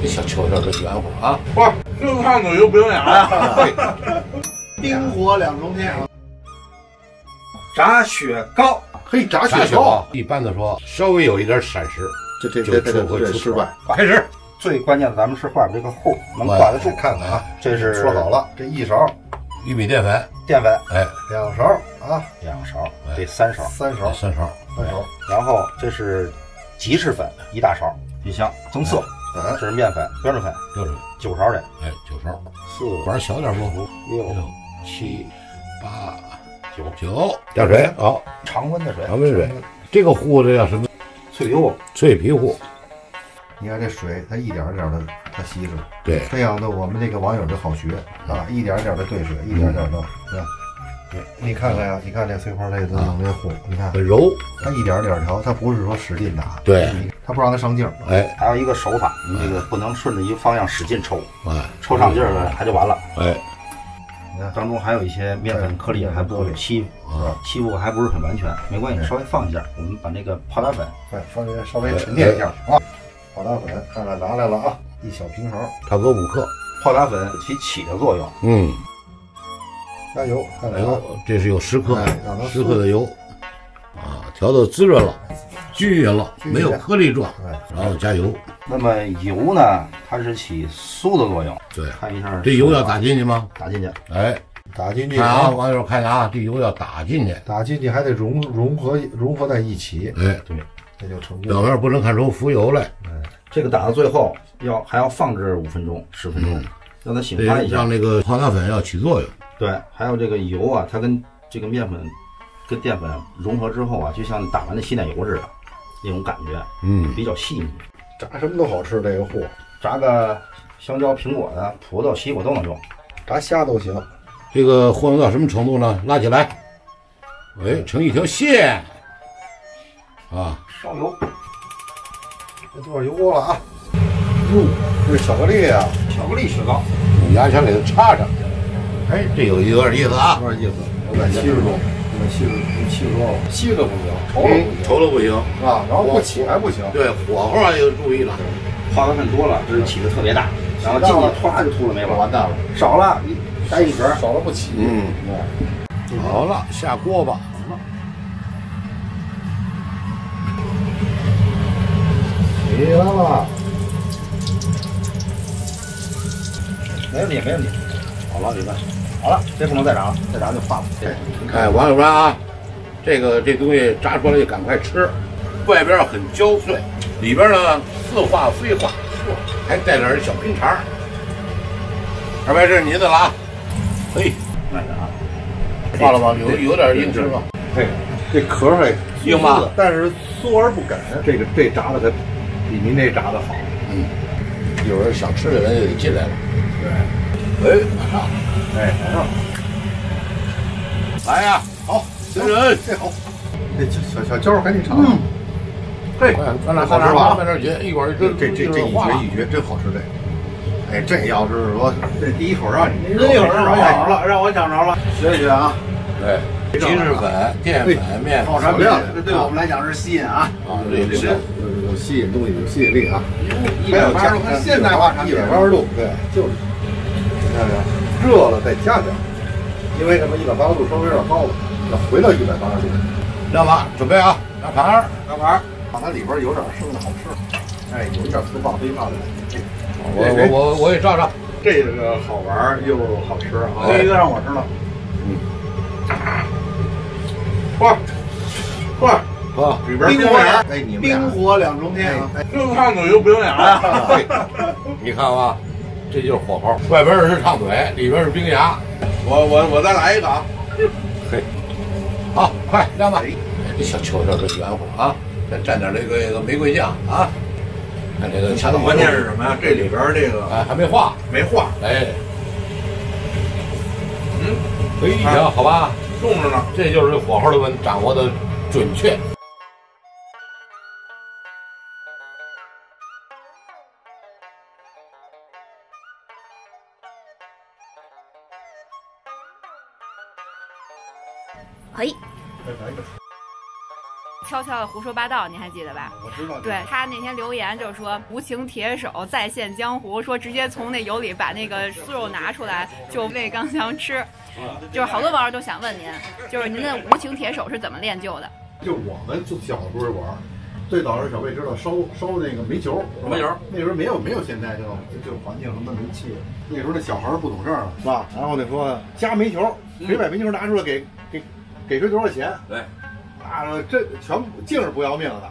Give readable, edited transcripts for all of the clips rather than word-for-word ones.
这小球球的圆乎啊！不是，就看嘴又不营养呀。冰火两重天啊！炸雪糕，嘿，炸雪雪糕，一般的说稍微有一点闪失，这失败。开始，最关键的咱们是画这个户，能挂得住。看看啊，这是说好了，这一勺玉米淀粉，哎，2勺啊，2勺，这3勺，3勺，3勺，然后这是吉士粉1大勺，一箱增色。这是面粉，标准粉，9勺的，哎，9勺，4管小点不？6、7、8、9，加水，好，常温的水，常温水。这个糊的叫什么？脆皮糊，脆皮糊。你看这水，它一点一点的它稀释，对，这样的我们这个网友就好学啊，一点一点的兑水，一点一点的，是吧？你看看呀，你看这碎花类的弄这糊，你看很柔，它一点一点调，它不是说使劲打，对，它不让它上劲儿。哎，还有一个手法，你这个不能顺着一个方向使劲抽，哎，抽上劲儿了它就完了。哎，你看当中还有一些面粉颗粒还不欺负还不是很完全，没关系，稍微放一下，我们把那个泡打粉放这稍微沉淀一下啊。泡打粉看看拿来了啊，一小平勺，差不多5克。泡打粉起的作用，加油，看来这是有10克，10克的油，啊，调的滋润了，均匀了，没有颗粒状，然后加油。那么油呢，它是起酥的作用。对，看一下这油要打进去吗？打进去，哎，打进去看啊，网友看啊，这油要打进去，打进去还得融合在一起。哎，对，这就成功。表面不能看出浮油来。这个打到最后还要放置5分钟、10分钟，让它醒发一下，让那个泡打粉要起作用。对，还有这个油啊，它跟这个面粉跟淀粉融合之后啊，就像打完的稀奶油似的，那种感觉，比较细腻。炸什么都好吃，这个货，炸个香蕉、苹果的、葡萄、西瓜都能用，炸虾都行。这个和弄到什么程度呢？拉起来，哎，成一条线，啊，烧油，这多少油锅了啊？哟，这是巧克力啊，巧克力雪糕，用牙签给它插上。哎，这有点意思啊，有点意思。170多，170多了，70不行，稠了不行啊，然后不起还不行。对，火候要注意了。泡打粉多了，这起的特别大，然后进去唰就秃了没了，完蛋了。少了你带一格，少了不起。好了，下锅吧。行了，没问题，没问题。好了，李哥，好了，这不能再炸了，再炸就化了。哎，网友们啊，这东西炸出来就赶快吃，外边很焦脆，里边呢似化非化，还带点小冰碴。二位，这是您的了啊。嘿，慢点啊，化了吧？有点硬是吧？嘿，这壳还硬吧？但是酥而不梗。这炸的可比您这炸的好。有人想吃的人就得进来了。对，哎，马上，哎，马上，来呀！好，行人，这好，这小椒赶紧尝。嘿，咱俩慢点紧，一会儿这一绝，真好吃这个。哎，这要是说这第一口让你这一会儿让我抢着了，让我抢着了，学一学啊。对，吉士粉、淀粉、面粉，好料，这对我们来讲是吸引啊，有吸引东西，有吸引力啊。 180度，现代化产品，180度，对，就是。你看没有？热了再加点，因为什么？180度稍微有点高了，要回到180度。亮马，准备啊！大盘，它里边有点生的好吃，哎，有一点粗放飞放的。我也照照。这个好玩又好吃啊！第一个让我吃了。喝，里边冰火哎，你们冰火两重天啊！就烫嘴又不营养啊！你看吧，这就是火候，外边是烫腿，里边是冰牙。我再来一个啊！嘿，好，快亮吧！这小球球的圆乎啊，再蘸点这个玫瑰酱啊。看这个恰到好处。关键是什么呀？这里边这个哎还没化，哎，哎呀，好吧，重着呢。这就是火候的掌握的准确。はい。悄悄的胡说八道，你还记得吧？我知道。对他那天留言就是说无情铁手再现江湖，说直接从那油里把那个酥肉拿出来就喂刚强吃。就是好多网友都想问您，就是您的无情铁手是怎么练就的？就我们就小时候玩，最早是小魏知道烧那个煤球，煤球那时候没有现在这种环境什么煤气，那时候那小孩不懂事儿是吧？然后得说加煤球，谁把煤球拿出来给谁多少钱？对，啊，这全部净是不要命的，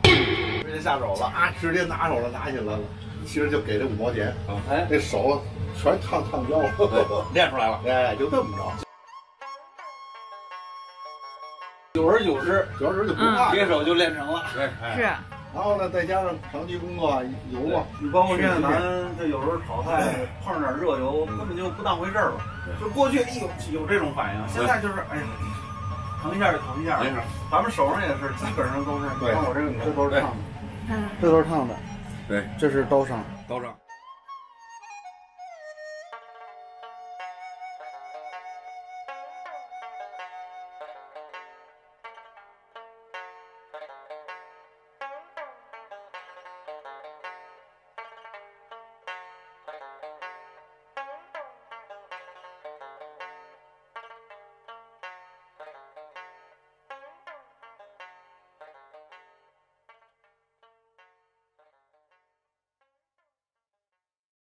直接下手了啊，直接拿手了，拿起来了，其实就给这5毛钱，哎，那手全烫焦了，练出来了，哎，就这么着。久而久之就不怕，铁手就练成了。对，是。然后呢，再加上长期工作油啊，你包括现在咱这有时候炒菜碰上点热油，根本就不当回事儿了。就过去有这种反应，现在就是哎呀，腾一下就腾一下。咱们手上也是，基本上都是。对，看我这个，这都是烫的，这都是烫的。对，这是刀伤。刀伤。